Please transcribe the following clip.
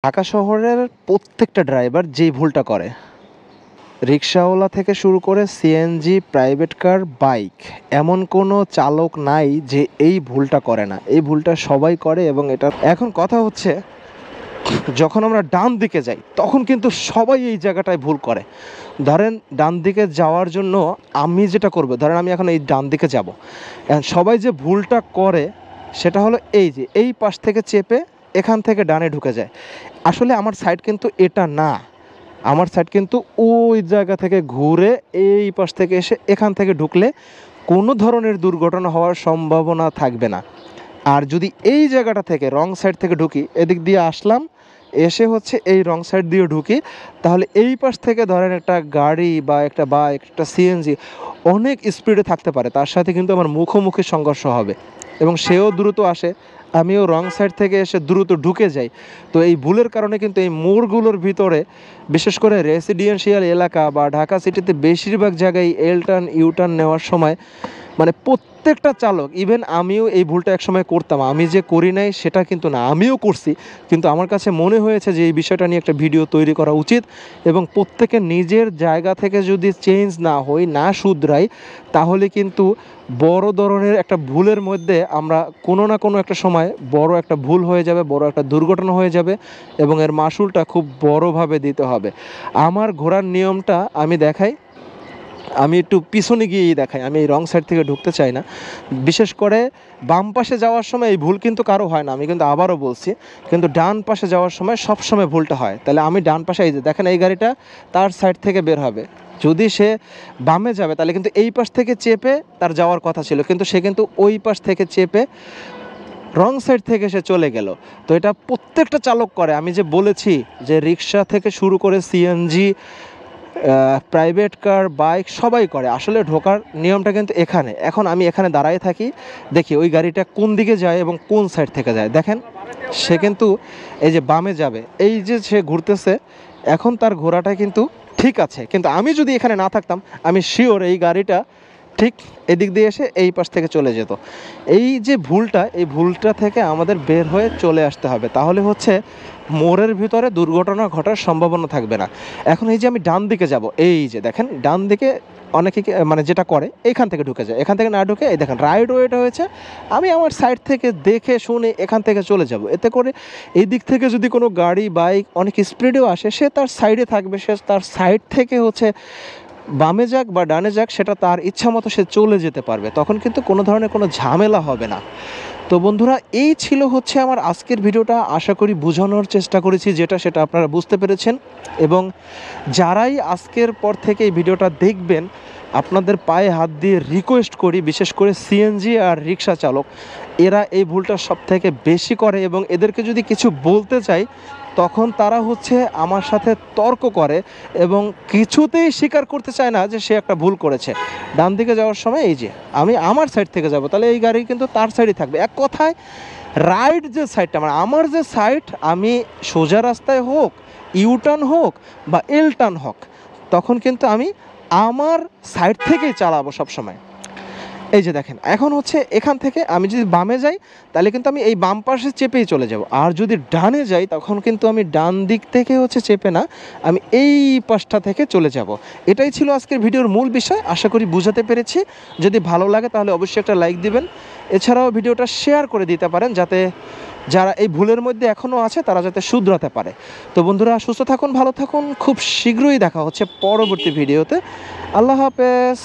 ঢাকা শহরের প্রত্যেকটা ড্রাইভার যেই ভুলটা করে, রিক্সাওয়ালা থেকে শুরু করে সিএনজি, প্রাইভেট কার, বাইক, এমন কোনো চালক নাই যে এই ভুলটা করে না। এই ভুলটা সবাই করে এবং এটা এখন কথা হচ্ছে, যখন আমরা ডান দিকে যাই তখন কিন্তু সবাই এই জায়গাটায় ভুল করে। ধরেন ডান দিকে যাওয়ার জন্য আমি যেটা করব, ধরেন আমি এখন এই ডান দিকে যাব, সবাই যে ভুলটা করে সেটা হলো এই যে এই পাশ থেকে চেপে এখান থেকে ডানে ঢুকে যায়। আসলে আমার সাইড কিন্তু এটা না, আমার সাইড কিন্তু ওই জায়গা থেকে ঘুরে এই পাশ থেকে এসে এখান থেকে ঢুকলে কোনো ধরনের দুর্ঘটনা হওয়ার সম্ভাবনা থাকবে না। আর যদি এই জায়গাটা থেকে রং সাইড থেকে ঢুকি, এদিক দিয়ে আসলাম, এসে হচ্ছে এই রং সাইড দিয়ে ঢুকি, তাহলে এই পাশ থেকে ধরেন একটা গাড়ি বা একটা বাইক, একটা সিএনজি অনেক স্পিডে থাকতে পারে, তার সাথে কিন্তু আমার মুখোমুখি সংঘর্ষ হবে এবং সেও দ্রুত আসে, আমিও রং সাইড থেকে এসে দ্রুত ঢুকে যাই। তো এই ভুলের কারণে কিন্তু এই মোড়গুলোর ভিতরে, বিশেষ করে রেসিডেন্সিয়াল এলাকা বা ঢাকা সিটিতে বেশিরভাগ জায়গায় এল টার্ন ইউ টার্ন নেওয়ার সময় মানে প্রত্যেকটা চালক, ইভেন আমিও এই ভুলটা একসময় করতাম, আমি যে করি নাই সেটা কিন্তু না, আমিও করছি, কিন্তু আমার কাছে মনে হয়েছে যে এই বিষয়টা নিয়ে একটা ভিডিও তৈরি করা উচিত এবং প্রত্যেকে নিজের জায়গা থেকে যদি চেঞ্জ না হই, না শুধরাই, তাহলে কিন্তু বড় ধরনের একটা ভুলের মধ্যে আমরা কোনো না কোনো একটা সময় বড় একটা ভুল হয়ে যাবে, বড় একটা দুর্ঘটনা হয়ে যাবে এবং এর মাসুলটা খুব বড়ভাবে দিতে হবে। আমার ঘোরার নিয়মটা আমি দেখাই, আমি একটু পিছনে গিয়েই দেখাই, আমি এই রং সাইড থেকে ঢুকতে চাই না। বিশেষ করে বাম পাশে যাওয়ার সময় এই ভুল কিন্তু কারো হয় না, আমি কিন্তু আবারও বলছি, কিন্তু ডান পাশে যাওয়ার সময় সব সময় ভুলটা হয়। তাহলে আমি ডান পাশে, এই যে দেখেন এই গাড়িটা তার সাইড থেকে বের হবে, যদি সে বামে যাবে তাহলে কিন্তু এই পাশ থেকে চেপে তার যাওয়ার কথা ছিল, কিন্তু সে কিন্তু ওই পাশ থেকে চেপে রং সাইড থেকে সে চলে গেল। তো এটা প্রত্যেকটা চালক করে, আমি যে বলেছি যে রিক্সা থেকে শুরু করে সিএনজি, প্রাইভেট কার, বাইক সবাই করে। আসলে ঢোকার নিয়মটা কিন্তু এখানে। এখন আমি এখানে দাঁড়ায় থাকি, দেখি ওই গাড়িটা কোন দিকে যায় এবং কোন সাইড থেকে যায়। দেখেন সে কিন্তু এই যে বামে যাবে, এই যে সে ঘুরতেছে, এখন তার ঘোরাটা কিন্তু ঠিক আছে, কিন্তু আমি যদি এখানে না থাকতাম আমি শিওর এই গাড়িটা ঠিক এদিক দিয়ে এসে এই পাশ থেকে চলে যেত। এই যে ভুলটা, এই ভুলটা থেকে আমাদের বের হয়ে চলে আসতে হবে, তাহলে হচ্ছে মোড়ের ভিতরে দুর্ঘটনা ঘটার সম্ভাবনা থাকবে না। এখন এই যে আমি ডান দিকে যাব, এই যে দেখেন ডান দিকে অনেকে মানে যেটা করে এইখান থেকে ঢুকে যায়, এখান থেকে না ঢুকে এই দেখেন রাইট ওয়েটা হয়েছে, আমি আমার সাইড থেকে দেখে শুনে এখান থেকে চলে যাব। এতে করে এই দিক থেকে যদি কোনো গাড়ি বাইক অনেক স্পিডেও আসে, সে তার সাইডে থাকবে, সে তার সাইড থেকে হচ্ছে বামে যাক বা ডানে যাক সেটা তার ইচ্ছা মতো সে চলে যেতে পারবে, তখন কিন্তু কোনো ধরনের কোনো ঝামেলা হবে না। তো বন্ধুরা, এই ছিল হচ্ছে আমার আজকের ভিডিওটা। আশা করি বোঝানোর চেষ্টা করেছি যেটা, সেটা আপনারা বুঝতে পেরেছেন। এবং যারাই আজকের পর থেকে এই ভিডিওটা দেখবেন, আপনাদের পায়ে হাত দিয়ে রিকোয়েস্ট করি, বিশেষ করে সিএনজি আর রিক্সা চালক, এরা এই ভুলটা সব থেকে বেশি করে এবং এদেরকে যদি কিছু বলতে চাই তখন তারা হচ্ছে আমার সাথে তর্ক করে এবং কিছুতেই স্বীকার করতে চায় না যে সে একটা ভুল করেছে। ডান দিকে যাওয়ার সময় এই যে আমি আমার সাইড থেকে যাব, তাহলে এই গাড়ি কিন্তু তার সাইডে থাকবে। এক কথায় রাইট যে সাইডটা, মানে আমার যে সাইড, আমি সোজা রাস্তায় হোক, ইউ টার্ন হোক বা এল টার্ন হোক, তখন কিন্তু আমি আমার সাইড থেকেই চালাবো সবসময়। এই যে দেখেন এখন হচ্ছে এখান থেকে আমি যদি বামে যাই তাহলে কিন্তু আমি এই বাম পাশে চেপেই চলে যাব, আর যদি ডানে যাই তখন কিন্তু আমি ডান দিক থেকে হচ্ছে চেপে না, আমি এই পাশটা থেকে চলে যাব। এটাই ছিল আজকের ভিডিওর মূল বিষয়। আশা করি বুঝাতে পেরেছি। যদি ভালো লাগে তাহলে অবশ্যই একটা লাইক দিবেন, এছাড়াও ভিডিওটা শেয়ার করে দিতে পারেন যাতে যারা এই ভুলের মধ্যে এখনও আছে তারা যাতে শুধরাতে পারে। তো বন্ধুরা, সুস্থ থাকুন, ভালো থাকুন, খুব শীঘ্রই দেখা হচ্ছে পরবর্তী ভিডিওতে। আল্লাহ হাফেজ।